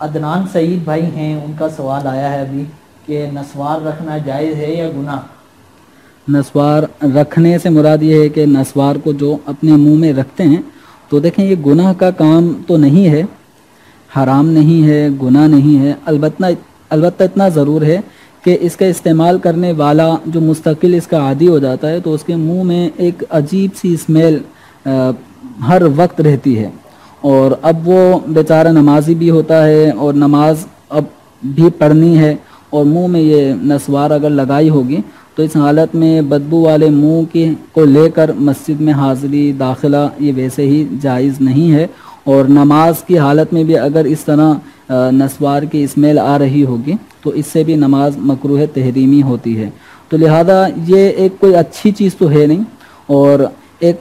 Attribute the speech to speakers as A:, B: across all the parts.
A: عدنان سعید بھائی ہیں، ان کا سوال آیا ہے ابھی کہ نسوار رکھنا جائز ہے یا گناہ؟
B: نسوار رکھنے سے مراد یہ ہے کہ نسوار کو جو اپنے منہ میں رکھتے ہیں تو دیکھیں یہ گناہ کا کام تو نہیں ہے، حرام نہیں ہے، گناہ نہیں ہے، البتہ اتنا ضرور ہے کہ اس کا استعمال کرنے والا جو مستقل اس کا عادی ہو جاتا ہے تو اس کے منہ میں ایک عجیب سی اسمیل ہر وقت رہتی ہے، اور اب وہ بیچارہ نمازی بھی ہوتا ہے اور نماز اب بھی پڑھنی ہے اور منہ میں یہ نسوار اگر لگائی ہوگی تو اس حالت میں بدبو والے منہ کو لے کر مسجد میں حاضری داخلہ یہ ویسے ہی جائز نہیں ہے، اور نماز کی حالت میں بھی اگر اس طرح نسوار کی اسمیل آ رہی ہوگی تو اس سے بھی نماز مکروہ تحریمی ہوتی ہے۔ تو لہذا یہ ایک کوئی اچھی چیز تو ہے نہیں، اور ایک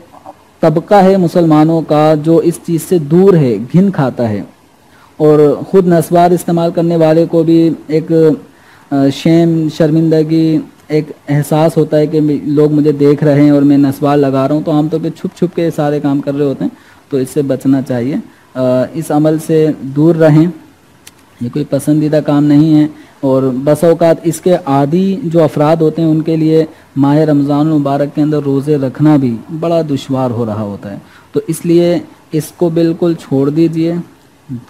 B: طبقہ ہے مسلمانوں کا جو اس چیز سے دور ہے، گھن کھاتا ہے، اور خود نسوار استعمال کرنے والے کو بھی ایک شرمندگی ایک احساس ہوتا ہے کہ لوگ مجھے دیکھ رہے ہیں اور میں نسوار لگا رہا ہوں، تو عام طور پہ چھپ چھپ کے سارے کام کر رہے ہوتے ہیں، تو اس سے بچنا چاہیے، اس عمل سے دور رہیں، یہ کوئی پسندیدہ کام نہیں ہے، اور بس اوقات اس کے عادی جو افراد ہوتے ہیں ان کے لیے ماہ رمضان المبارک کے اندر روزے رکھنا بھی بڑا دشوار ہو رہا ہوتا ہے، تو اس لیے اس کو بالکل چھوڑ دیجئے،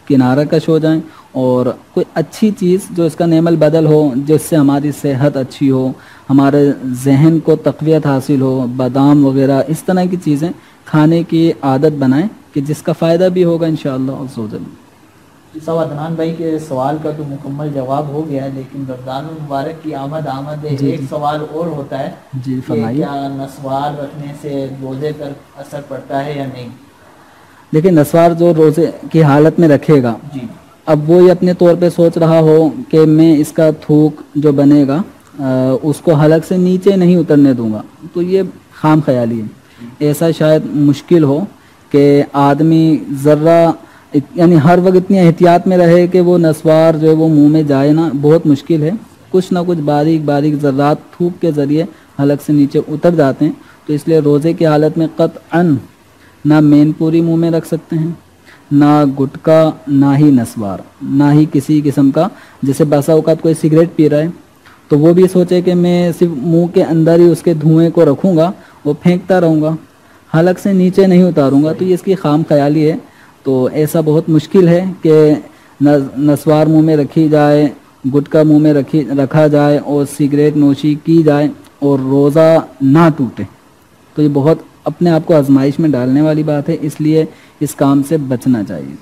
B: کنارہ کش ہو جائیں، اور کوئی اچھی چیز جو اس کا نعم البدل ہو، جس سے ہماری صحت اچھی ہو، ہمارے ذہن کو تقویت حاصل ہو، بادام وغیرہ اس طرح کی چیزیں کھانے کی عادت بنائیں کہ جس کا فائدہ بھی ہوگا انشاءاللہ عز و جل۔
A: صاحب عدنان بھائی کے سوال کا تو مکمل جواب ہو گیا ہے، لیکن رمضان المبارک کی آمد ایک سوال اور ہوتا ہے
B: جی
A: کہ کیا نسوار رکھنے سے روزے پر اثر پڑتا ہے یا نہیں؟
B: دیکھیں نسوار جو روزے کی حالت میں رکھے گا،
A: جی
B: اب وہ یہ اپنے طور پہ سوچ رہا ہو کہ میں اس کا تھوک جو بنے گا اس کو حلق سے نیچے نہیں اترنے دوں گا، تو یہ خام خیالی ہے، ایسا شاید مشکل ہو کہ آدمی ذرہ یعنی ہر وقت اتنی احتیاط میں رہے کہ وہ نسوار جو ہے وہ منہ میں جائے نا، بہت مشکل ہے، کچھ نہ کچھ باریک باریک ذرات تھوک کے ذریعے حلق سے نیچے اتر جاتے ہیں، تو اس لیے روزے کی حالت میں قطعاً نہ مین پوری منہ میں رکھ سکتے ہیں، نہ گٹکا، نہ ہی نسوار، نہ ہی کسی قسم کا، جیسے بسا اوقات کوئی سگریٹ پی رہا ہے تو وہ بھی سوچے کہ میں صرف منہ کے اندر ہی اس کے دھوئیں کو رکھوں گا، وہ پھینکتا رہوں گا، حلق سے نیچے نہیں اتاروں گا، تو یہ اس کی خام خیالی ہے، تو ایسا بہت مشکل ہے کہ نسوار منہ میں رکھی جائے، گٹکا منہ میں رکھا جائے اور سگریٹ نوشی کی جائے اور روزہ نہ ٹوٹے، تو یہ بہت اپنے آپ کو آزمائش میں ڈالنے والی بات ہے، اس لیے اس کام سے بچنا چاہیے۔